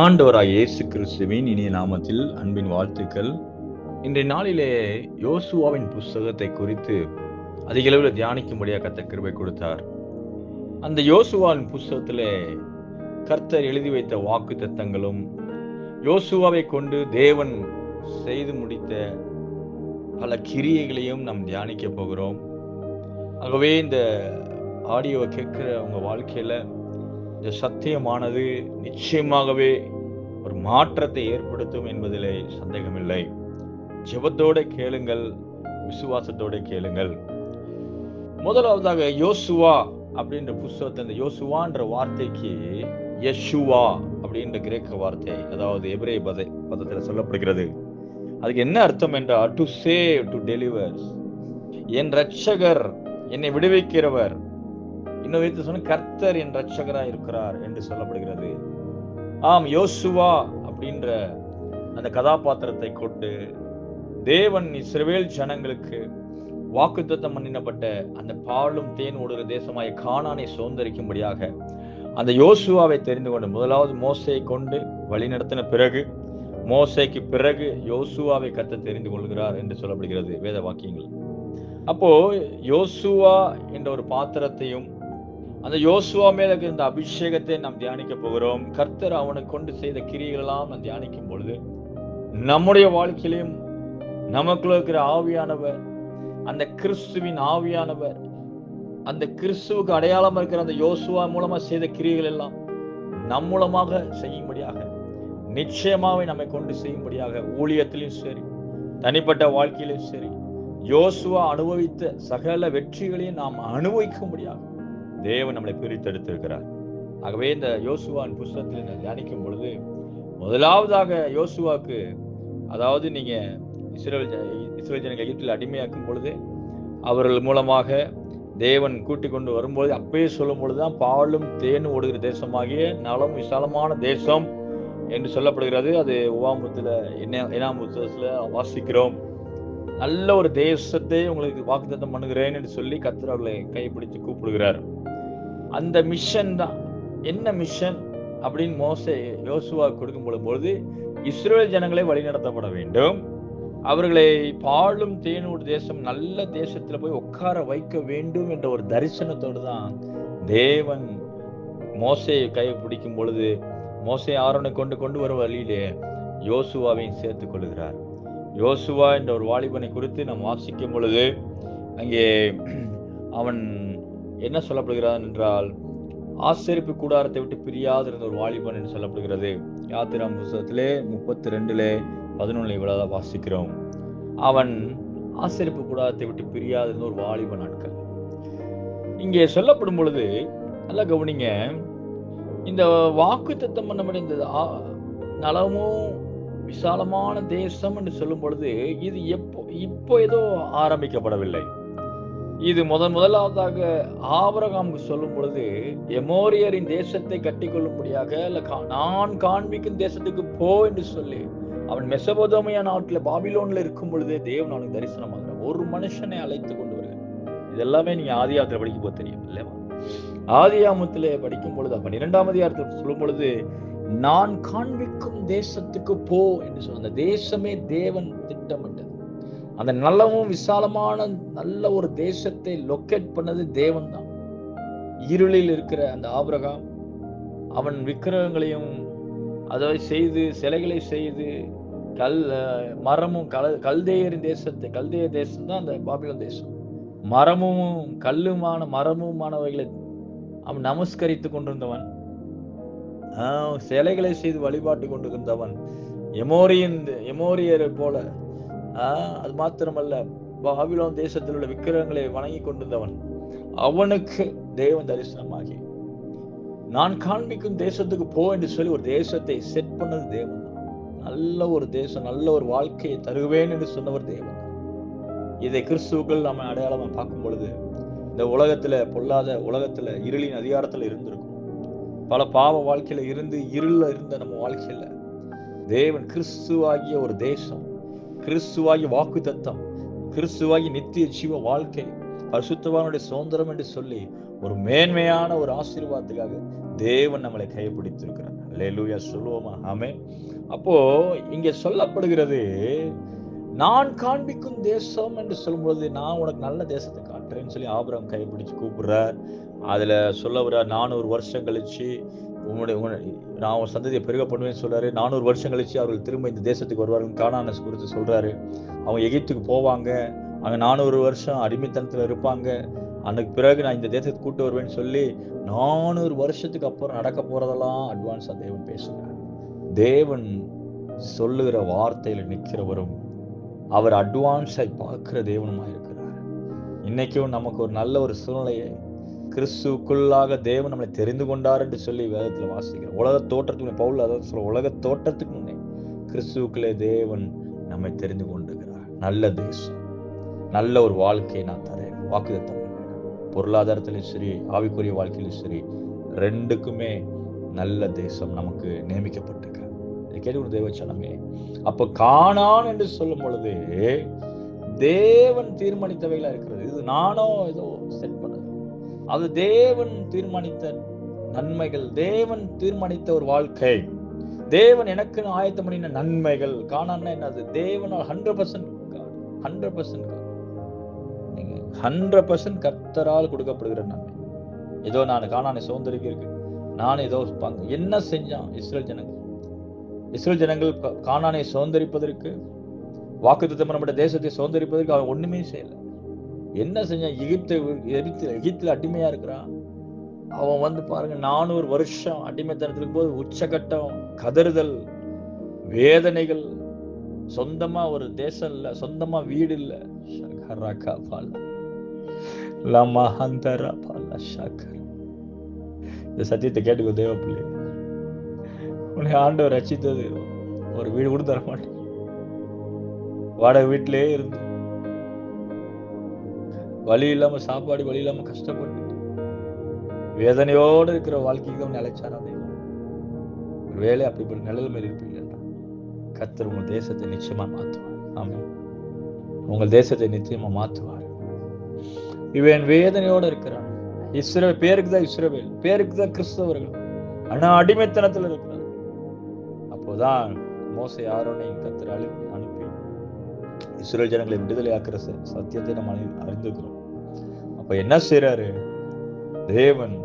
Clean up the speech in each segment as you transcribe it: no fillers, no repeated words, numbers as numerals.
ஆண்டவராய் இயேசு கிறிஸ்துவின் இனிய நாமத்தில் அன்பின் வாழ்த்துக்கள். இன்றைய நாளிலே யோசுவாவின் புஸ்தகத்தை குறித்து அதிக அளவில் தியானிக்கும்படியாக கர்த்தர் கிருபை கொடுத்தார். அந்த யோசுவாவின் புஸ்தகத்திலே கர்த்தர் எழுதி வைத்த வாக்கு தத்தங்களும் யோசுவாவை கொண்டு தேவன் செய்து முடித்த பல கிரியைகளையும் நாம் தியானிக்க போகிறோம். ஆகவே இந்த ஆடியோவை கேட்கிற உங்க வாழ்க்கையில இந்த சத்தியமானது நிச்சயமாகவே ஒரு மாற்றத்தை ஏற்படுத்தும் என்பதிலே சந்தேகமில்லை. ஜெபத்தோட கேளுங்கள், விசுவாசத்தோட கேளுங்கள். முதலாவதாக யோசுவா அப்படின்ற புஸ்தகத்தை, இந்த யோசுவான்ற வார்த்தைக்கு யெஷுவா அப்படின்ற கிரேக்க வார்த்தை, அதாவது எபிரேய பதத்தில் சொல்லப்படுகிறது. அதுக்கு என்ன அர்த்தம் என்றால் டு சேவ், டு டெலிவர், என் ரட்சகர், என்னை விடுவிக்கிறவர், இன்னும் வைத்து சொன்ன கர்த்தர் என் ரட்சகராக இருக்கிறார் என்று சொல்லப்படுகிறது. ஆம், யோசுவா அப்படின்ற அந்த கதாபாத்திரத்தை கொண்டு தேவன் இஸ்ரவேல் ஜனங்களுக்கு வாக்குத்தத்தம் பண்ணினப்பட்ட அந்த பாலும் தேன் ஓடுகிற தேசமாய் கானானை சுதந்தரிக்கும்படியாக அந்த யோசுவாவை தெரிந்து கொண்டு முதலாவது மோசையை கொண்டு வழி நடத்தின பிறகு, மோசைக்கு பிறகு யோசுவாவை கர்த்தர் தெரிந்து கொள்கிறார் என்று சொல்லப்படுகிறது வேத வாக்கியங்கள். அப்போ யோசுவா என்ற ஒரு பாத்திரத்தையும் அந்த யோசுவா மேல இருந்த அபிஷேகத்தை நாம் தியானிக்க போகிறோம். கர்த்தர் அவனை கொண்டு செய்த கிரியைகள் எல்லாம் நாம் தியானிக்கும் பொழுது நம்முடைய வாழ்க்கையிலும் நமக்குள்ள இருக்கிற ஆவியானவர், அந்த கிறிஸ்துவின் ஆவியானவர், அந்த கிறிஸ்துவுக்கு அடையாளமா இருக்கிற அந்த யோசுவா மூலமா செய்த கிரியைகள் எல்லாம் நம் மூலமாக செய்யும்படியாக, நிச்சயமாவே நம்மை கொண்டு செய்யும்படியாக, ஊழியத்திலும் சரி தனிப்பட்ட வாழ்க்கையிலும் சரி யோசுவா அனுபவித்த சகல வெற்றிகளையும் நாம் அனுபவிக்கும்படியாக தேவன் நம்மளை பிரித்தெடுத்திருக்கிறார். ஆகவே இந்த யோசுவாவின் புஸ்தகத்தில் தியானிக்கும் பொழுது முதலாவதாக யோசுவாக்கு, அதாவது நீங்க இஸ்ரவேல் ஜனங்களை எகிப்தில் அடிமையாக்கும் பொழுது அவர்கள் மூலமாக தேவன் கூட்டிக் கொண்டு வரும்போது அப்பயே சொல்லும் பொழுதுதான் பாலும் தேனும் ஓடுகிற தேசமாகிய நலம் விசாலமான தேசம் என்று சொல்லப்படுகிறது. அது உபாகமத்துல என்னாம் புத்தகத்துல வாசிக்கிறோம். நல்ல ஒரு தேசத்தை உங்களுக்கு வாக்குத்தத்தம் பண்ணுகிறேன் என்று சொல்லி கர்த்தர் அவர்களை கைப்பிடித்து கூப்பிடுகிறார். அந்த மிஷன் தான். என்ன மிஷன் அப்படின்னு யோசுவா கொடுக்கும் பொழுது இஸ்ரவேல் ஜனங்களை வழிநடத்தப்பட வேண்டும், அவர்களை பாலும் தேனூர் தேசம் நல்ல தேசத்துல போய் உட்கார வைக்க வேண்டும் என்ற ஒரு தரிசனத்தோடு தான் தேவன் மோசையை கை பிடிக்கும் பொழுது மோசே ஆரோனை கொண்டு வரும் வழியிலே யோசுவாவையும் சேர்த்துக் கொள்கிறார். யோசுவா என்ற ஒரு வாலிபனை குறித்து நாம் வாசிக்கும் பொழுது அங்கே அவன் என்ன சொல்லப்படுகிறான் என்றால் ஆசரிப்பு கூடாரத்தை விட்டு பிரியாது இருந்த ஒரு வாலிபன் என்று சொல்லப்படுகிறது. யாத்திராம் புஸ்தகத்திலே 32:11 வாசிக்கிறோம். அவன் ஆசரிப்பு கூடாரத்தை விட்டு பிரியாது இருந்த ஒரு வாலிபன் நாட்கள் இங்கே சொல்லப்படும் பொழுது நல்லா கவனிங்க. இந்த வாக்குத்தத்தம் பண்ணப்பட்ட இந்த நலமும் விசாலமான தேசம் என்று சொல்லும் பொழுது இது இப்போ ஏதோ ஆரம்பிக்கப்படவில்லை. இது முதலாவதாக ஆபிரகாமுக்கு சொல்லும் பொழுது எமோரியரின் தேசத்தை கட்டி கொள்ளும்படியாக, நான் காண்பிக்கும் தேசத்துக்கு போ என்று சொல்லி அவன் மெசபோதோமியா நாட்டில் பாபிலோன்ல இருக்கும் பொழுதே தேவன் அவனுக்கு தரிசனமாகிறார். ஒரு மனுஷனை அழைத்து கொண்டு வருகிறார். இதெல்லாமே நீங்க ஆதியாகத்துல படிக்கும் போது தெரியும் இல்லையா? ஆதியாகமத்திலே படிக்கும் பொழுது 12ஆம் அதிகாரத்தில் சொல்லும் பொழுது நான் காண்பிக்கும் தேசத்துக்கு போ என்று சொன்ன அந்த தேசமே தேவன் திட்டமிட்டது. அந்த நல்லவும் விசாலமான நல்ல ஒரு தேசத்தை லொக்கேட் பண்ணது தேவன் தான். இருளில் இருக்கிற அந்த ஆபிரகாம் அவன் விக்கிரகங்களையும் அதை செய்து சிலைகளை செய்து மரமும் கல்தேயரின் தேசத்தை, கல்தேய தேசம் தான் அந்த பாபிலோன் தேசம், மரமும் மரமுமானவைகளை அவன் நமஸ்கரித்து கொண்டிருந்தவன், சிலைகளை செய்து வழிபாட்டு கொண்டிருந்தவன், எமோரியரை போல, அது மாத்திரமல்ல பாபிலோன் தேசத்தில் உள்ள விக்கிரகங்களை வணங்கி கொண்டிருந்தவன், அவனுக்கு தேவன் தரிசனமாகி நான் காண்பிக்கும் தேசத்துக்கு போ என்று சொல்லி ஒரு தேசத்தை செட் பண்ணது தேவன். நல்ல ஒரு தேசம், நல்ல ஒரு வாழ்க்கையை தருவேன் என்று சொன்னவர் தேவன். இதை கிறிஸ்துவுக்குள் நம்ம அடையாளமா பார்க்கும் பொழுது இந்த உலகத்துல பொல்லாத உலகத்துல இருளின் அதிகாரத்துல இருந்திருக்கும். பல பாவ வாழ்க்கையில இருந்து இருள இருந்த நம்ம வாழ்க்கையில தேவன் கிறிஸ்துவாகிய ஒரு தேசம், கிறிஸ்துவாகிய வாக்கு தத்தம், கிறிஸ்துவாகிய நித்திய ஜீவ வாழ்க்கை, பரிசுத்தவானுடைய சுதந்திரம் என்று சொல்லி ஒரு மேன்மையான ஒரு ஆசீர்வாதத்துக்காக தேவன் நம்மளை கைப்பிடித்திருக்கிறார். அல்லேலூயா சொல்லுவோமா? ஆமென். அப்போ இங்கே சொல்லப்படுகிறது, நான் காண்பிக்கும் தேசம் என்று சொல்லும்போது, நான் உனக்கு நல்ல தேசத்தை காட்டுறேன்னு சொல்லி ஆபிரகாம் கைப்பிடிச்சு கூப்பிடுறார். அதுல சொல்ல வர 400 வருஷம் கழிச்சு நான் ஒரு சந்ததியை பெருக பண்ணுவேன்னு சொல்றாரு. 400 வருஷம் கழிச்சு அவர்கள் திரும்ப இந்த தேசத்துக்கு வருவார்கள். கானானை குறித்து சொல்றாரு. அவங்க எகிப்துக்கு போவாங்க, அங்க 400 வருஷம் அடிமைத்தனத்துல இருப்பாங்க. அதுக்கு பிறகு நான் இந்த தேசத்துக்கு கூட்டு வருவேன்னு சொல்லி 400 வருஷத்துக்கு அப்புறம் நடக்க போறதெல்லாம் அட்வான்ஸா தேவன் பேசுகிறார். தேவன் சொல்லுகிற வார்த்தையில நிற்கிறவரும் அவர் அட்வான்ஸாய் பார்க்கிற தேவனுமா இருக்கிறார். இன்னைக்கும் நமக்கு ஒரு நல்ல ஒரு சூழ்நிலையை கிறிஸ்துக்குள்ளாக தேவன் நம்மளை தெரிந்து கொண்டார் என்று சொல்லி வேதத்துல வாசிக்கிறோம். உலக தோற்றத்துக்கு பவுல் அதாவது சொல்ல, உலக தோற்றத்துக்கு முன்னே கிறிஸ்துவுக்குள்ளே தேவன் நம்மை தெரிந்து கொண்டிருக்கிறார். நல்ல தேசம், நல்ல ஒரு வாழ்க்கையை நான் தரேன் வாக்குத்தத்தம் பண்ணேன். பொருளாதாரத்திலும் சரி, ஆவிக்குரிய வாழ்க்கையிலும் சரி, ரெண்டுக்குமே நல்ல தேசம் நமக்கு நியமிக்கப்பட்டிருக்கிறது. கேட்டு தேவச்சனமே, அப்ப கானான் என்று சொல்லும் பொழுது தேவன் தீர்மானித்தவைகளா இருக்கிறது. இது நானோ ஏதோ செட் பண்ணது, அது தேவன் தீர்மானித்த நன்மைகள், தேவன் தீர்மானித்த ஒரு வாழ்க்கை, தேவன் எனக்கு ஆயத்தம் பண்ணின நன்மைகள். கானான்னா என்னது? தேவனால் 100% 100% நீங்க 100% கர்த்தரால் கொடுக்கப்படுகிற நன்மை. ஏதோ நான் கானானை சுதந்திரிக்க இருக்கு, நான் ஏதோ என்ன செஞ்சான் இஸ்ரேல் ஜனங்கள்? இஸ்ரேல் ஜனங்கள் கானானை சுதந்திரிப்பதற்கு, வாக்குத்தத்தம் பண்ணப்பட்ட தேசத்தை சுதந்திரிப்பதற்கு அவன் ஒண்ணுமே செய்யல. என்ன செஞ்சான்? எகிப்துல அடிமையா இருக்கிறான். அவன் பாருங்க 400 வருஷம் அடிமைத்தனத்திற்கு போது உச்சகட்டம், கதறுதல், வேதனைகள், சொந்தமா ஒரு தேசம் இல்ல, சொந்தமா வீடு இல்ல. இந்த சத்தியத்தை கேட்டுக்கோ தேவ பிள்ளை. உன்னை ஆண்டவர் ரட்சித்தது ஒரு வீடு கூட தர மாட்டேன். வாடகை வீட்டிலே இருந்து வழி இல்லாம சாப்பாடு, வழி இல்லாம கஷ்டப்பட்டு வேதனையோடு இருக்கிற வாழ்க்கைக்கு தான் நிலைச்சாரா தேவன். ஒரு வேலை அப்படிப்பட்ட நிலைமை இருப்பீங்க, கர்த்தர் உங்கள் தேசத்தை நிச்சயமா மாற்றுவார். ஆமென். உங்கள் தேசத்தை நிச்சயமா மாற்றுவார். இவன் வேதனையோடு இருக்கிறான். இஸ்ரவேல் பேருக்கு தான் இஸ்ரவேல், பேருக்கு தான் கிறிஸ்தவர்கள், ஆனா அடிமைத்தனத்தில் இருக்கிறார். அப்போதான் மோசே ஆரோனையும் கர்த்தர் அனுப்பி இஸ்ரவேல் ஜனங்களை விடுதலை ஆக்குற சத்தியத்தை நம்ம அறிந்துக்கிறோம். அப்ப என்ன செய்யறாரு தேவன்?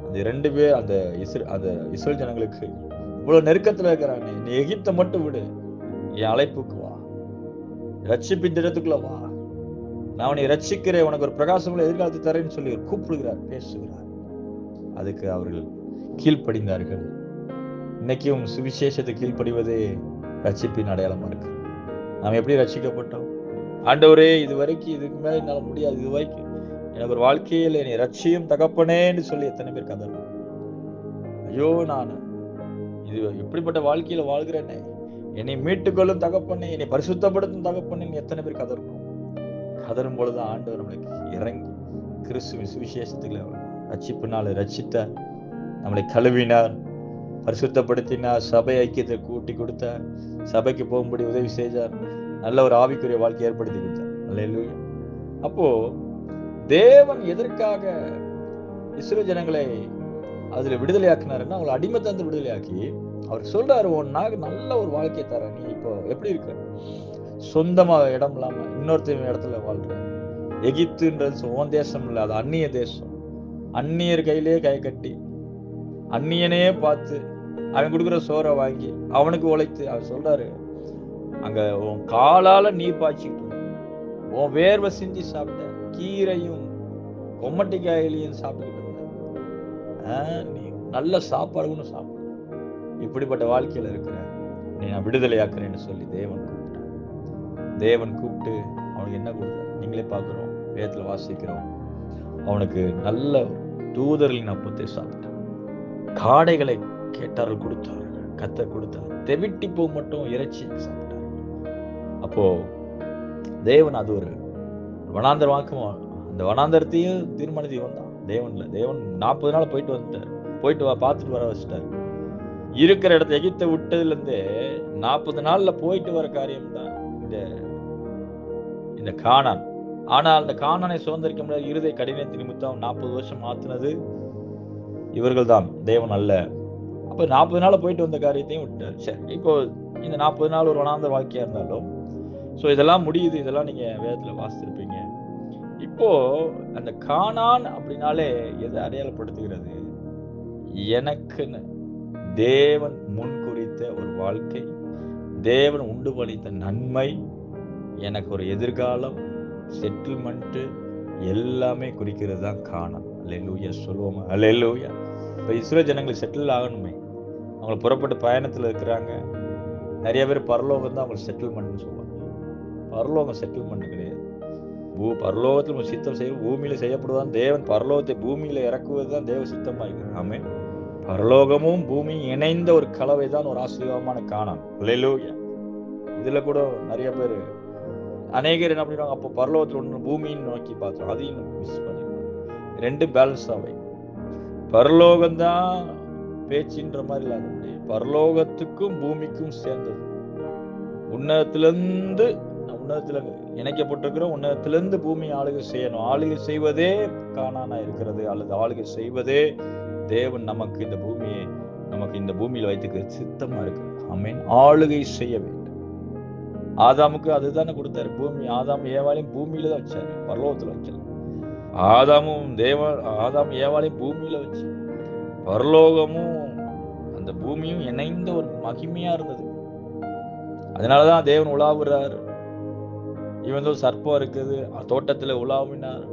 அந்த 2 பேர் அந்த இஸ்ரவேல் ஜனங்களுக்கு இவ்வளவு நெருக்கத்துல இருக்கிறானே, நீ எகிப்தை மட்டும் விடு, என் அழைப்புக்கு வா, ரட்சிப்பின் இடத்துக்குள்ள வா, நான் உன்னை ரட்சிக்கிறேன், உனக்கு ஒரு பிரகாசமுள்ள எதிர்காலத்தை தரேன்னு சொல்லி கூப்பிடுகிறார், பேசுகிறார். அதுக்கு அவர்கள் கீழ்ப்படிந்தார்கள். இன்னைக்கும் சுவிசேஷத்தை கீழ்ப்படிவதே ரட்சிப்பின் அடையாளமா இருக்கு. நாம் எப்படி ரட்சிக்கப்பட்டோம்? ஆண்டவரே, இது வரைக்கும் இதுக்கு மேல என்னால முடியாது, இது வரைக்கும் எனக்கு ஒரு வாழ்க்கையில் என்னை ரட்சியும் தகப்பனேன்னு சொல்லி எத்தனை பேர் கதறணும்? ஐயோ, நான் இது எப்படிப்பட்ட வாழ்க்கையில வாழ்கிறேனே, என்னை மீட்டுக்கொள்ளும் தகப்பனே, என்னை பரிசுத்தப்படுத்தும் தகப்பனேன்னு எத்தனை பேர் கதறணும்? கதரும் பொழுதுதான் ஆண்டவர் நம்மளுக்கு இறங்கி கிறிஸ்துவின் சுவிசேஷத்துல ரட்சிப்பினால ரட்சித்தார், நம்மளை கழுவினார், பரிசுத்தப்படுத்தினார், சபை ஐக்கியத்தை கூட்டி கொடுத்தார், சபைக்கு போகும்படி உதவி செய்தார், நல்ல ஒரு ஆவிக்குரிய வாழ்க்கை ஏற்படுத்தி கொடுத்தார். அல்லேலூயா. அப்போ தேவன் எதற்காக இஸ்ரவேல் ஜனங்களை அதுல விடுதலையாக்கினாருன்னா, அவங்களை அடிமைத்தனத்தை விடுதலையாக்கி அவர் சொல்றாரு, உன்னாக நல்ல ஒரு வாழ்க்கையை தர, நீ இப்போ எப்படி இருக்க? சொந்தமா இடம் இல்லாம இன்னொருத்த இடத்துல வாழ்ற. எகிப்துன்றது உன் தேசம் இல்ல, அது அந்நிய தேசம். அந்நியர் கையிலேயே கை கட்டி, அந்நியனே பார்த்து அவன் கொடுக்குற சோறை வாங்கி அவனுக்கு உழைத்து அவர் சொல்றாரு, அங்க உன் காலால நீர் பாய்ச்சிக்கிட்டு இருந்த, உன் வேர்வை சிந்தி சாப்பிட்ட, கீரையும் கொம்மட்டிக்காயிலையும் சாப்பிட்டுக்கிட்டு இருந்த, நீ நல்ல சாப்பாடு ஒன்று சாப்பிட, இப்படிப்பட்ட வாழ்க்கையில இருக்கிற நீ நான் விடுதலையாக்குறேன்னு சொல்லி தேவன் கூப்பிட்டார். தேவன் கூப்பிட்டு அவனுக்கு என்ன கொடுத்தார்? நீங்களே பார்க்கிறோம், வேதத்துல வாசிக்கிறோம். அவனுக்கு நல்ல தூதர்களின் அப்பத்தை சாப்பிட்டான், காடைகளை கேட்டார்கள் கொடுத்தார்கள், கர்த்தர் கொடுத்தார். தெவிட்டி பூ மட்டும் இறைச்சி சாப்பிட்டார். அப்போ தேவன் அது ஒரு வனாந்தர வாக்கம், அந்த வனாந்தரத்தையும் தீர்மானித்து வந்தான். தேவன்ல தேவன் 40 நாள் போயிட்டு வந்துட்டார், போயிட்டு பார்த்துட்டு வர வச்சுட்டாரு. இருக்கிற இடத்த எகிப்தை விட்டதுல இருந்து 40 நாள்ல போயிட்டு வர காரியம் தான் இந்த கானான். ஆனால் அந்த கானானை சுதந்திரிக்க முடியாத இருதய கடினத்தின் நிமித்தம் 40 வருஷம் ஆத்துனது இவர்கள் தான், தேவன் அல்ல. அப்ப 40 நாள் போயிட்டு வந்த காரியத்தையும் விட்டார். சரி, இப்போ இந்த 40 நாள் ஒரு வனாந்த வாழ்க்கையா இருந்தாலும் இதெல்லாம் முடியுது. இதெல்லாம் நீங்க வேதத்துல வாசித்திருப்பீங்க. இப்போ அந்த கானான் அப்படின்னாலே எதை அடையாளப்படுத்துகிறது? எனக்குன்னு தேவன் முன் குறித்த ஒரு வாழ்க்கை, தேவன் உண்டு பண்ணித்த நன்மை, எனக்கு ஒரு எதிர்காலம், செட்டில்மெண்ட் எல்லாமே குறிக்கிறது தான் கானான். அல்லேலூயா சொல்லுவோமா? அல்லேலூயா. இப்போ இஸ்ரவேல் ஜனங்களுக்கு செட்டில் ஆகணுமே, அவங்க புறப்பட்டு பயணத்தில் இருக்கிறாங்க. நிறைய பேர் பரலோகம் தான் அவங்க செட்டில்மெண்ட்னு சொல்லுவாங்க. பரலோகம் செட்டில்மெண்ட் கிடையாது. பரலோகத்தில் சித்தம் செய்ய பூமியில செய்யப்படுவதான். தேவன் பரலோகத்தை பூமியில இறக்குவது தான் தேவ சித்தமா இருக்கு. ஆமென். பரலோகமும் பூமியும் இணைந்த ஒரு கலவை தான் ஒரு ஆசீர்வாதமான கானான். அல்லேலூயா. இதுல கூட நிறைய பேர் அநேகர் என்ன பண்ணிடுவாங்க, அப்போ பரலோகத்தில் ஒன்று பூமின்னு நோக்கி பார்த்தோம், அதையும் மிஸ் பண்ணிடுவாங்க. ரெண்டு பேலன்ஸ் ஆவை. பரலோகம்தான் பேச்சுன்ற மாதிரி இல்லாத முடியும், பரலோகத்துக்கும் பூமிக்கும் சேர்ந்தது. உன்னதத்திலிருந்து உன்னதத்துல இணைக்கப்பட்டிருக்கிறோம். உன்னதத்திலிருந்து பூமி ஆளுகை செய்யணும். ஆளுகை செய்வதே கானானா இருக்கிறது, அல்லது ஆளுகை செய்வதே தேவன் நமக்கு இந்த பூமியில வைத்துக்க சித்தமா இருக்கு. ஆமென். ஆளுகை செய்ய வேண்டும். ஆதாமுக்கு அதுதானே கொடுத்தாரு பூமி. ஆதாம் ஏவாளையும் பூமியில தான் வச்சாரு, பரலோகத்துல வச்சாரு. ஆதாம் ஏவாளையும் பூமியில வச்சு, பரலோகமும் அந்த பூமியும் இணைந்த ஒரு மகிமையா இருந்தது. அதனாலதான் தேவன் உலாவுறாரு. இவன் சர்ப்பம் இருக்குது, தோட்டத்துல உலாவினார்,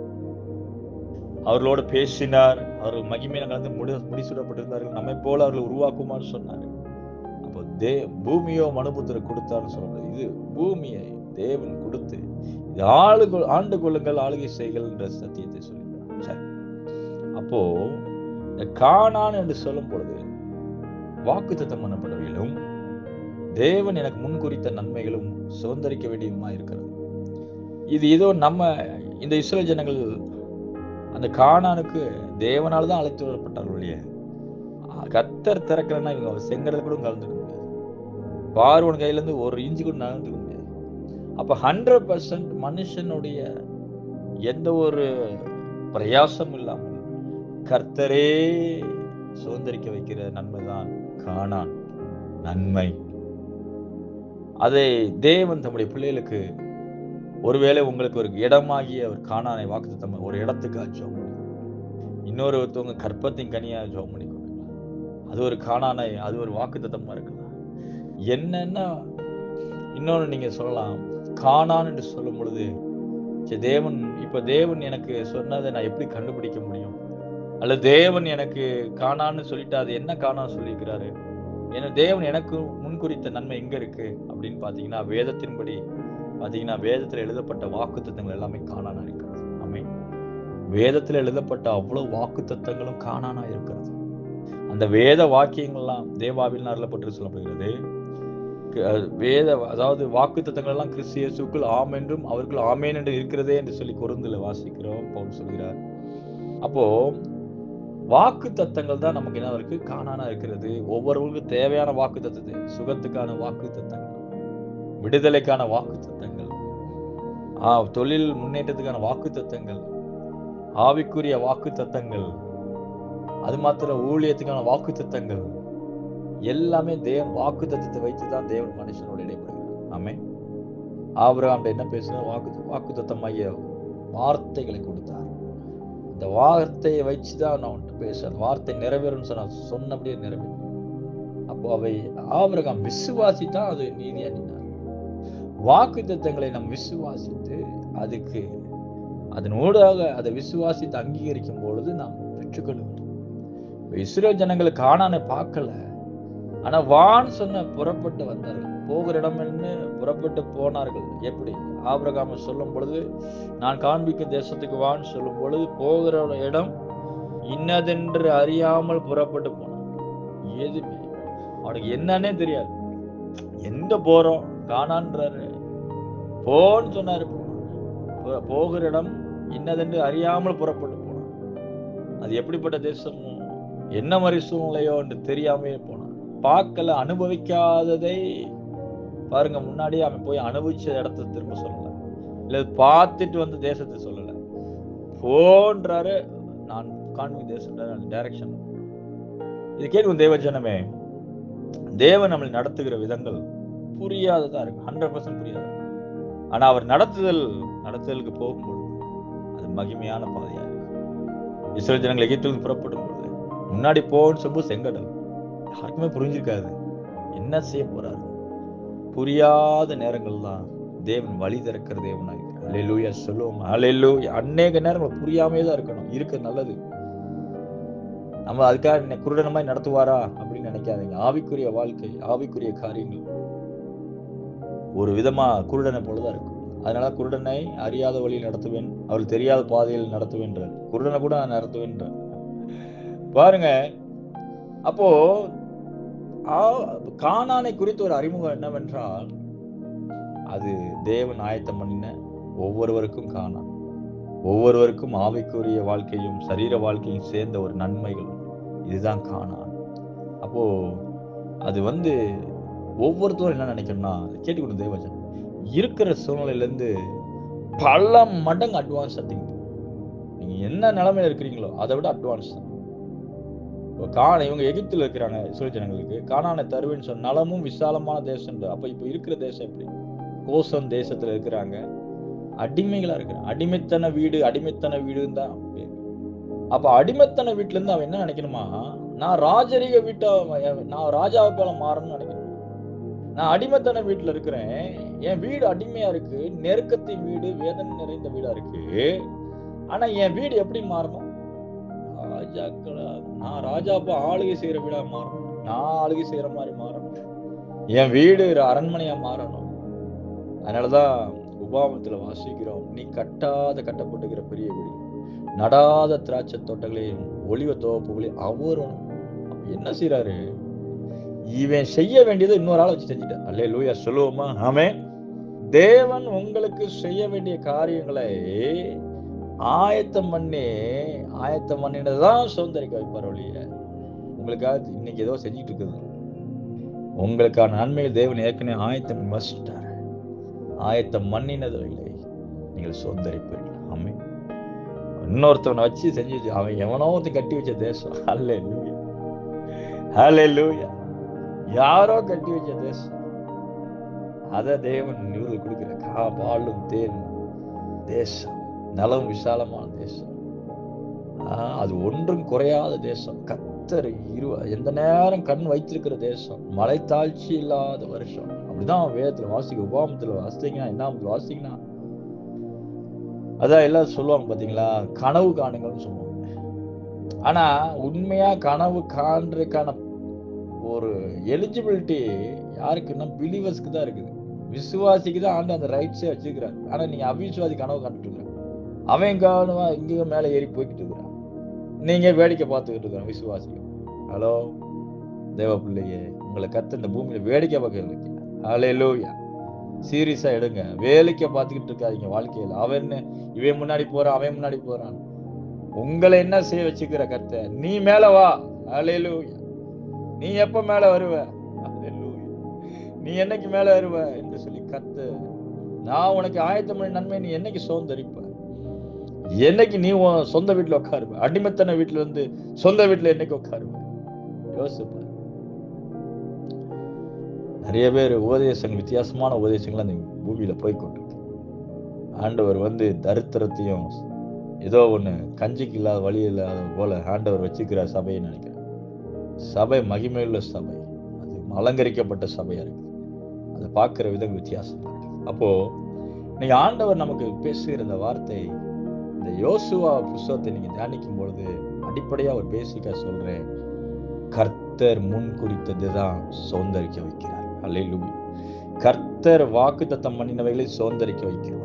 அவர்களோடு பேசினார், அவர்கள் மகிமையில கலந்து முடிசூடப்பட்டிருந்தார்கள், நம்மை போல அவர்கள் உருவாக்குமாறு சொன்னார். அப்போ பூமியோ மனுபுத்திர கொடுத்தான்னு சொல்றது, இது பூமியை தேவன் கொடுத்து இது ஆண்டு கொள்ளுங்கள், ஆளுகை செய்கள் என்ற சத்தியத்தை சொல்லிட்டார். சரி, அப்போ இந்த கானான் என்று சொல்லும் பொழுது வாக்குத்தத்தம் பண்ணப்பட்டவைகளும் தேவன் எனக்கு முன் குறித்த நன்மைகளும் சுதந்திரிக்க வேண்டியதுமா இருக்கிறது. இது ஏதோ நம்ம இந்த இஸ்ரவேல் ஜனங்கள் அந்த கானானுக்கு தேவனால்தான் அழைத்து வரப்பட்டார்கள் இல்லையே, கர்த்தர் திறக்கலன்னா இவங்க செங்கடல் கூட கலந்துக்க முடியாது, பார்வோன் கையில இருந்து ஒரு இன்ச்சு கூட நகர்ந்துக்க முடியாது. அப்ப 100% மனுஷனுடைய எந்த ஒரு பிரயாசம் இல்லாமல் கர்த்தரே சுதந்திரிக்க வைக்கிற நன்மைதான் கானான் நன்மை. அதை தேவன் தம்முடைய பிள்ளைகளுக்கு, ஒருவேளை உங்களுக்கு ஒரு இடமாகிய ஒரு கானானை வாக்குத்தத்தம் ஒரு இடத்துக்காக ஜெபம் பண்ணி, இன்னொருத்தவங்க கற்பத்தின் கனியாக ஜெபம் பண்ணி கொடுக்கலாம், அது ஒரு கானானை, அது ஒரு வாக்குத்தத்தமா இருக்கலாம். என்னன்னா இன்னொன்னு நீங்க சொல்லலாம், கானான் என்று சொல்லும் பொழுது தேவன் எனக்கு சொன்னதை நான் எப்படி கண்டுபிடிக்க முடியும், அல்லது தேவன் எனக்கு கானான்னு சொல்லிட்டு அது என்ன கானான் சொல்லியிருக்கிறாரு, ஏன்னா தேவன் எனக்கு முன்குறித்த நன்மை எங்க இருக்கு அப்படின்னு பாத்தீங்கன்னா, வேதத்தின்படி பாத்தீங்கன்னா வேதத்துல எழுதப்பட்ட வாக்குத்தத்தங்கள் எல்லாமே கானானா இருக்கிறது. ஆமென். வேதத்துல எழுதப்பட்ட அவ்வளவு வாக்குத்தத்தங்களும் கானானா இருக்கிறது. அந்த வேத வாக்கியங்கள்லாம் தேவாவில் அருளப்பட்டு சொல்லப்படுகிறது. அதாவது வாக்குத்தத்தங்கள் எல்லாம் கிறிஸ்து இயேசுக்குள் ஆம் என்றும் அவர்கள் ஆமேன் என்று இருக்கிறதே என்று சொல்லி கொரிந்தில வாசிக்கிறோம். பவுல் சொல்கிறார். அப்போ வாக்கு தத்தங்கள் தான் நமக்கு என்ன இருக்கு, கானானா இருக்கிறது. ஒவ்வொருவருக்கும் தேவையான வாக்கு தத்தத்தை, சுகத்துக்கான வாக்கு தத்தங்கள், விடுதலைக்கான வாக்கு தத்தங்கள், தொழில் முன்னேற்றத்துக்கான வாக்கு தத்தங்கள், ஆவிக்குரிய வாக்கு தத்தங்கள், அது மாத்திர ஊழியத்துக்கான வாக்கு தத்தங்கள், எல்லாமே தேவன் வாக்கு தத்தத்தை வைத்துதான் தேவன் மனுஷனோட இடைப்படுகிறார். ஆமென். ஆபிரகாம் என்ன பேசுறார், வாக்கு தத்தமாகிய வார்த்தைகளை கொடுத்தார். இந்த வார்த்தையை வச்சுதான் நான் உன்கிட்ட பேசுறேன், வார்த்தை நிறைவேறும்னு சொன்னபடியே நிறைவேறும். அப்போ அவை ஆபிரகாம் விசுவாசித்தான் அது நீதியா நின்றார். வாக்கு தத்தங்களை நாம் விசுவாசித்து அதுக்கு அதனூடாக அதை விசுவாசித்து அங்கீகரிக்கும் பொழுது நாம் பெற்றுக்கொள்கிறோம். இஸ்ரவேல் ஜனங்களுக்கு கானானை பார்க்கல, ஆனா வான் சொன்ன புறப்பட்டு வந்தார்கள், போகிற இடம் என்று புறப்பட்டு போனார்கள். எப்படி ஆபிரகாம் சொல்லும் பொழுது நான் காண்பிக்கும் தேசத்துக்கு வான் சொல்லும் பொழுது போகிற இடம் இன்னதென்று அறியாமல் புறப்பட்டு போனான். எதுவுமே அவனுக்கு என்னன்னே தெரியாது, எங்க போறோம் கானான்றாரு, போன்னு சொன்னாரு, போகிற இடம் இன்னதென்று அறியாமல் புறப்பட்டு போனான். அது எப்படிப்பட்ட தேசமோ என்ன மாதிரி சூழ்நிலையோ என்று தெரியாமே போனான். பார்க்கல, அனுபவிக்காததை பாருங்க, முன்னாடியே அவன் போய் அனுபவிச்ச இடத்த திரும்ப சொல்லல. இல்ல பார்த்துட்டு வந்து தேசத்தை சொல்லல, போன்றாரு. நான் காண்பிக்கும் தேசம் டைரக்ஷன். இது கேட்கும் தேவ ஜனமே, தேவன் நம்மளை நடத்துகிற விதங்கள் புரியாததா இருக்கு, 100% புரியாது. ஆனா அவர் நடத்துதலுக்கு போகும்பொழுது அது மகிமையான பாதையா இருக்கு. இஸ்ரவேல் ஜனங்கள் எகிப்திலிருந்து புறப்படும் பொழுது முன்னாடி போன்னு சொல்லும்போது செங்கடல், யாருக்குமே புரிஞ்சிருக்காது என்ன செய்ய போறாரு. புரியாத நேரங்கள் தான் தேவன் வழி திறக்கிற தேவனாக இருக்கிறார். அல்லேலூயா சொல்லுவோம். அல்லேலூயா. அநேக நேரங்கள் புரியாமே தான் இருக்கணும், இருக்க நல்லது. நம்ம அதுக்காக குருடன மாதிரி நடத்துவாரா அப்படின்னு நினைக்காதீங்க. ஆவிக்குரிய வாழ்க்கை, ஆவிக்குரிய காரியங்கள் ஒரு விதமா குருடனை போலதான் இருக்கும். அதனால குருடனை அறியாத வழியில் நடத்துவேன், அவள் தெரியாத பாதையில் நடத்துவேன், குருடனை கூட நான் நடத்துவேன் பாருங்க. அப்போ கானானை குறித்து ஒரு அறிமுகம் என்னவென்றால், அது தேவன் ஆயத்தம் பண்ணின ஒவ்வொருவருக்கும் கானான், ஒவ்வொருவருக்கும் ஆவிக்குரிய வாழ்க்கையும் சரீர வாழ்க்கையும் சேர்ந்த ஒரு நன்மைகள், இதுதான் கானான். அப்போ அது ஒவ்வொருத்தரும் என்ன நினைக்கணும்னா, கேட்டுக்கணும் தேவஜன், இருக்கிற சூழ்நிலையில இருந்து பல மடங்கு அட்வான்ஸ். நீங்க என்ன நிலைமையில இருக்கிறீங்களோ அதை விட அட்வான்ஸ் தான். இவங்க எகிப்தில் இருக்கிறாங்க, இஸ்ரவேல் ஜனங்களுக்கு கானானை தருவேன்னு சொன்ன நலமும் விசாலமான தேசம். அப்ப இப்ப இருக்கிற தேசம் எப்படி? கோசம் தேசத்துல இருக்கிறாங்க, அடிமைகளா இருக்கிறாங்க. அடிமைத்தன வீடுன்னு தான். அப்ப அடிமைத்தன வீட்டுல இருந்து அவன் என்ன நினைக்கணுமா, நான் ராஜரீக நான் ராஜாவை போல மாறணும்னு நினைக்கணும். நான் அடிமைத்தன வீட்டுல இருக்கிறேன், என் வீடு அடிமையா இருக்கு, நெருக்கத்தின் வீடு, வேதனை நிறைந்த வீடா இருக்கு. ஆனா என் வீடு எப்படி மாறணும்? நான் ராஜாப்பா ஆளுகை செய்யற வீடா மாறணும், நான் ஆளுகை செய்யற மாதிரி மாறணும், என் வீடு அரண்மனையா மாறணும். அதனாலதான் உபாகமத்துல வாசிக்கிறோம், நீ கட்டப்பட்டுக்கிற பெரிய வீடு, நடாத திராட்சை தோட்டங்களையும் ஒலிவ தோப்புகளையும் அவரும் என்ன செய்யறாரு, இவன் செய்ய வேண்டியதை இன்னொரு ஆளை வச்சு செஞ்சுட்டார். அல்லேலூயா சொல்லுவோமா? ஆமென். தேவன் உங்களுக்கு செய்ய வேண்டிய காரியங்களை ஆயத்தம் பண்ணினதான் சுதந்திரிக்க வைப்பார் ஒழிய, உங்களுக்காக இன்னைக்கு ஏதோ செஞ்சுட்டு இருக்குது. உங்களுக்கான நன்மையில் தேவன் ஏற்கனவே ஆயத்தம் பண்ணினதோ இல்லை, நீங்கள் சுதந்திரிப்பீர்கள். ஆமென். இன்னொருத்தவனை வச்சு செஞ்சு, அவன் எவனோ ஒருத்தன் கட்டி வச்ச தேசம். அல்லேலூயா அல்லேலூயா. யாரோ கட்டி வச்ச தேசம், அத தேவன் இவர்கள் கொடுக்கிற பாலும் தேனும் தேசம், நலம் விசாலமான தேசம், அது ஒன்றும் குறையாத தேசம், கர்த்தர் எந்த நேரம் கண் வைத்திருக்கிற தேசம், மலை தாழ்ச்சி இல்லாத வருஷம். அப்படிதான் வேதத்துல வாசிக்க, உபாகமத்துல வாசித்தீங்கன்னா, என்ன வாசித்தீங்கன்னா, அதான் எல்லாரும் சொல்லுவாங்க பாத்தீங்களா, கனவு காணுங்கள்னு சொல்லுவாங்க. ஆனா உண்மையா கனவு காண்றதுக்கான ஒரு எலிஜிபிலிட்டி யாருக்குன்னா பிலீவர்ஸ்க்கு தான் இருக்குது. விசுவாசிக்கு தான் ஆண்டு அந்த ரைட்ஸே வச்சிருக்கிறார். ஆனா நீங்க அவிசுவாசி கனவு காண்டுட்டு இருக்கிற, அவன் கவனமா இங்க மேல ஏறி போய்கிட்டு இருக்கிறான், நீங்க வேடிக்கை பார்த்துக்கிட்டு இருக்கிற விசுவாசிகள். ஹலோ தேவ பிள்ளையே, உங்களை கர்த்தர் இந்த பூமியில வேடிக்கை பார்க்க, ஹல்லேலூயா, சீரியஸா எடுங்க. வேடிக்கை பார்த்துக்கிட்டு இருக்காதீங்க வாழ்க்கையில. இவன் முன்னாடி போறான், அவன் முன்னாடி போறான். உங்களை என்ன செய்ய வச்சுக்கிற கர்த்தர், நீ மேல வா. ஹல்லேலூயா. நீ எப்ப மேல வருவ? ஹல்லேலூயா. நீ என்னைக்கு மேல வருவ என்று சொல்லி கர்த்தர், நான் உனக்கு ஆயத்தம் பண்ண நன்மை நீ என்னைக்கு சுதந்திரிப்ப? என்னைக்கு நீ உன் சொந்த வீட்டுல உட்காருவ? அடிமைத்தன வீட்டுல இருந்து சொந்த வீட்டுல என்னைக்கு உட்காருவ? யோசிப்ப. நிறைய பேர் உபதேசங்கள், வித்தியாசமான உபதேசங்கள் அந்த பூமியில போய்கொண்டிருக்கு. ஆண்டவர் தரித்திரத்தையும் ஏதோ ஒண்ணு கஞ்சிக்கு இல்லாத வழி இல்லாத போல ஆண்டவர் வச்சுக்கிறார் சபையை நினைக்கிறேன். சபை மகிமையுள்ள சபை, அது அலங்கரிக்கப்பட்ட சபையா இருக்கு. அதை பார்க்கிற விதம் வித்தியாசமா இருக்கு. அப்போ நீங்க ஆண்டவர் நமக்கு பேசுகிற இந்த வார்த்தை, இந்த யோசுவா புஸ்தகத்தை நீங்க தியானிக்கும் பொழுது அடிப்படையா ஒரு பேசிக்கா சொல்றேன், கர்த்தர் முன் குறித்ததுதான் சுதந்திரிக்க வைக்கிறார். அல்லேலூயா. கர்த்தர் வாக்குத்தத்தம் பண்ணினவைகளை சுதந்திரிக்க வைக்கிறார்.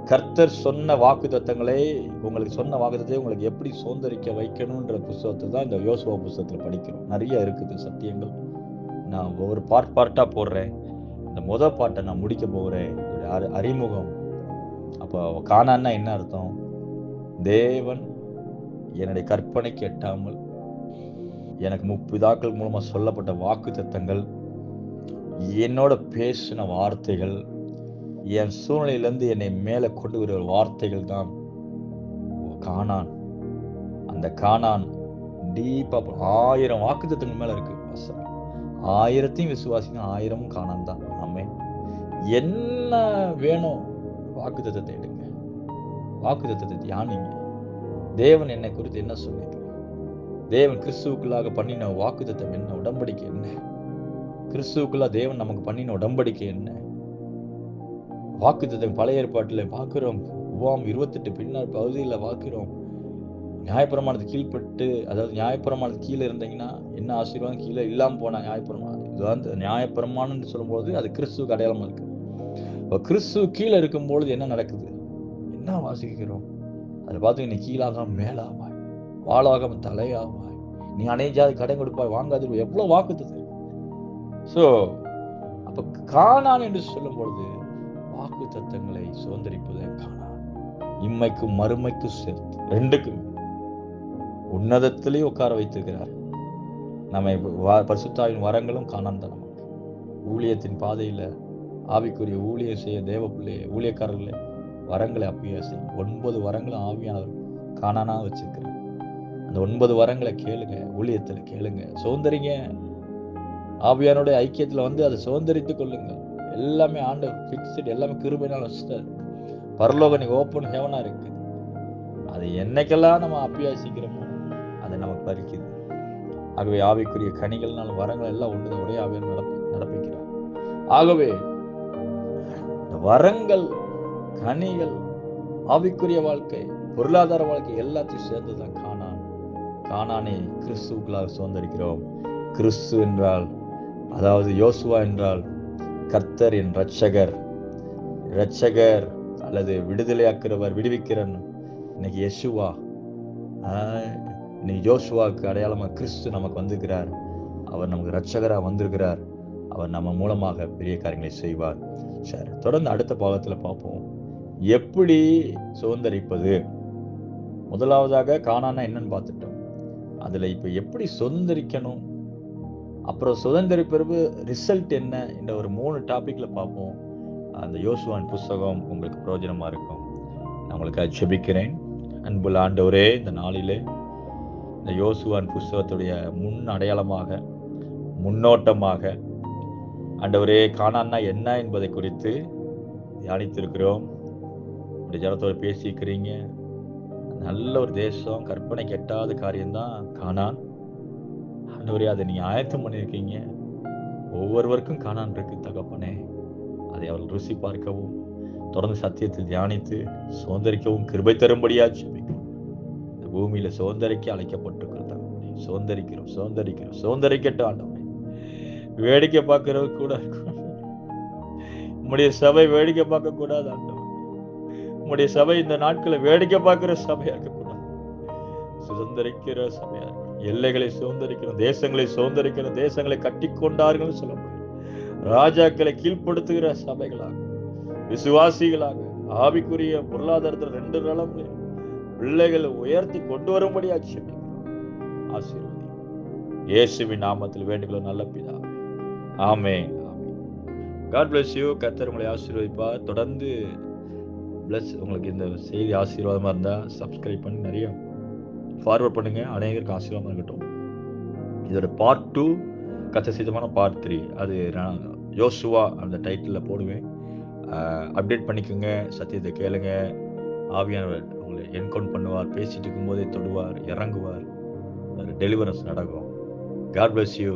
கர்த்தர் சொன்ன வாக்குத்தத்தங்களை, உங்களுக்கு சொன்ன வாக்குத்தத்தை உங்களுக்கு எப்படி சுதந்திரிக்க வைக்கணும்ன்ற புஸ்தகத்தை தான் இந்த யோசுவா புஸ்தகத்துல படிக்கிறோம். நிறைய இருக்குது சத்தியங்கள். நான் ஒவ்வொரு பார்ட்டா போடுறேன். இந்த முதல் பாட்டை நான் முடிக்க போகிறேன், அறிமுகம். அப்போ கானான்னா என்ன அர்த்தம்? தேவன் என்னுடைய கற்பனைக்கு எட்டாமல் எனக்கு முற்பிதாக்கள் மூலமா சொல்லப்பட்ட வாக்கு தத்தங்கள், என்னோட பேசின வார்த்தைகள், என் சூழ்நிலையிலிருந்து என்னை மேல கொண்டு வருகிற வார்த்தைகள் தான் கானான். அந்த கானான் டீப்பா 1000 வாக்குத்தத்தங்கள் மேல இருக்கு. 1000 விசுவாசிங்க, 1000 கானான் தான். ஆமென். என்ன வேணும்? வாக்குத்தத்தத்தை எடுங்க, வாக்குத்தத்தத்தை தியானிங்க. தேவன் என்னை குறித்து என்ன சொன்னீங்க? தேவன் கிறிஸ்துவுக்குள்ளாக பண்ணின வாக்குத்தத்தம் என்ன? உடன்படிக்கை என்ன? கிறிஸ்துவுக்குள்ள தேவன் நமக்கு பண்ணின உடன்படிக்கை என்ன? வாக்குத்தத்தம் பழைய ஏற்பாட்டில் பார்க்கிறோம். உபாகம் 28 பின்னர் பகுதியில் பார்க்கிறோம். நியாயப்பிரமாணத்துக்கு கீழ்பட்டு, அதாவது நியாயப்பிரமாணத்துக்கு கீழே இருந்தீங்கன்னா என்ன ஆசீர்வாதம், கீழே இல்லாமல் போனா நியாயப்பிரமாணம். இது நியாயப்பிரமாணம்னு சொல்லும்போது அது கிறிஸ்துவுக்கு அடையாளமா இருக்கு. இப்போ கிறிஸ்துவ கீழே இருக்கும்பொழுது என்ன நடக்குது? என்ன வாசிக்கிறோம்? அதை பார்த்து நீ கீழாகாம மேலாவாய், வாளாகாம தலையாவாய், நீ அனைஜாதி கடன் கொடுப்பாய், வாங்காது. எவ்வளவு வாக்குத்தத்தம். சோ அப்ப கானான் என்று சொல்லும் பொழுது வாக்கு தத்தங்களை சுதந்திரிப்பதை கானான். இம்மைக்கும் மறுமைக்கும் சேர்த்து ரெண்டுக்கும் உன்னதத்திலேயே உட்கார வைத்திருக்கிறார். நம்ம பரிசுத்தாவின் வரங்களும் கானான் தான். நமக்கு ஊழியத்தின் பாதையில ஆவிக்குரிய ஊழியம் செய்ய தேவ பிள்ளைய ஊழியக்காரர்களே வரங்களை அப்பயே செய்யும். 9 வரங்களும் ஆவியானவர் கானானா வச்சிருக்கிறார். அந்த 9 வரங்களை கேளுங்க, ஊழியத்துல கேளுங்க, சுதந்திரிங்க. ஆவியானுடைய ஐக்கியத்துல வந்து அதை சுதந்திரித்துக் கொள்ளுங்க. எல்லாமே ஆண்டவர் பிக்ஸ்டு, எல்லாமே கிருபையினால வச்சுட்டாரு. பரலோகம் நீங்க ஓப்பன் ஹெவனா இருக்கு. அது என்னைக்கெல்லாம் நம்ம அபியாசிக்கிறோமோ அதை நமக்கு பறிக்குது. ஆகவே ஆவிக்குரிய கனிகள்னால வரங்கள் எல்லாம் ஒன்றுதான், ஒரே ஆவியான நடப்பிக்கிறார். ஆகவே இந்த வரங்கள், கனிகள், ஆவிக்குரிய வாழ்க்கை, பொருளாதார வாழ்க்கை எல்லாத்தையும் சேர்ந்துதான் கானான். கானானை கிறிஸ்துவுக்குள்ளாக சுதந்திரிக்கிறோம். கிறிஸ்து என்றால், அதாவது யோசுவா என்றால் கர்த்தர் என் இரட்சகர் அல்லது விடுதலையாக்குறவர், விடுவிக்கிறன். இன்னைக்கு யெசுவா, இன்னைக்கு யோசுவாவுக்கு அடையாளமா கிறிஸ்து நமக்கு வந்திருக்கிறார். அவர் நமக்கு இரட்சகரா வந்திருக்கிறார். அவர் நம்ம மூலமாக பெரிய காரியங்களை செய்வார். சரி, தொடர்ந்து அடுத்த பாகத்துல பார்ப்போம். எப்படி சுதந்திரிப்பது? முதலாவதாக கானானா என்னன்னு பார்த்துட்டோம். அதுல இப்ப எப்படி சுதந்திரிக்கணும், அப்புறம் சுதந்திரிப்பது ரிசல்ட் என்ன என்ற ஒரு 3 டாபிக்ல பார்ப்போம். அந்த யோசுவாவின் புஸ்தகம் உங்களுக்கு பிரயோஜனமா இருக்கும். நான் உங்களுக்காக ஜெபிக்கிறேன். அன்புள்ள ஆண்டவரே, இந்த நாளிலே இந்த யோசுவாவின் புஸ்தகத்துடைய முன் அடையாளமாக, முன்னோட்டமாக ஆண்டவரே கானான்னா என்ன என்பதை குறித்து தியானித்திருக்கிறோம். உடைய ஜனத்தோடு பேசியிருக்கிறீங்க. நல்ல ஒரு தேசம், கற்பனை கெட்டாத காரியம்தான் கானான். ஆண்டவரே, அதை நீங்க ஆயத்தம் பண்ணியிருக்கீங்க. ஒவ்வொருவருக்கும் கானான் இருக்கு தகப்பனே. அதை அவர்கள் ருசி பார்க்கவும், தொடர்ந்து சத்தியத்தில் தியானித்து சுதந்திரிக்கவும் கிருபை தரும்படியா ஜெபிக்கிறோம். இந்த பூமியில சுதந்திரிக்க அழைக்கப்பட்டிருக்கிறோம் தகப்பனே. சுதந்திரிக்கட்டும் ஆண்டவரே. வேடிக்கை பார்க்கிறவங்க கூட உம்முடைய சபை வேடிக்கை பார்க்க கூடாது ஆண்டவரே. உம்முடைய சபை இந்த நாட்களை வேடிக்கை பார்க்கிற சபையா இருக்கக்கூடாது. சுதந்திரிக்கிற சபையா இருக்கும். எல்லைகளை சுதந்திரிக்கணும், தேசங்களை சுதந்திரிக்கணும், தேசங்களை கட்டி கொண்டார்கள் சொல்ல முடியும். ராஜாக்களை கீழ்ப்படுத்துகிற சபைகளாக, விசுவாசிகளாக, ஆவிக்குரிய பொருளாதாரத்தில் 2 நிலங்களை பிள்ளைகளை உயர்த்தி கொண்டு வரும்படி ஆசீர்வதி. இயேசுவின் நாமத்தில் வேண்டுகிறோம் நல்ல பிதாவே. ஆமென். God bless you. கர்த்தர் உங்களை ஆசீர்வதிப்பார். தொடர்ந்து உங்களுக்கு இந்த செய்தி ஆசீர்வாதமா இருந்தா சப்ஸ்கிரைப் பண்ணி நிறைய ஃபார்வர்ட் பண்ணுங்க. அநேகருக்கு ஆசீர்வாதமா இருக்கட்டும். இதோட பார்ட் 2, கர்த்தர் சித்தமான பார்ட் 3, அது நான் யோசுவா அந்த டைட்டில் போடுவேன். அப்டேட் பண்ணிக்கோங்க. சத்தியத்தை கேளுங்க. ஆவியானவர் உங்களை என்கவுண்ட் பண்ணுவார். பேசிட்டு இருக்கும்போதே தொடுவார், இறங்குவார். டெலிவரன்ஸ் நடக்கும். God bless you.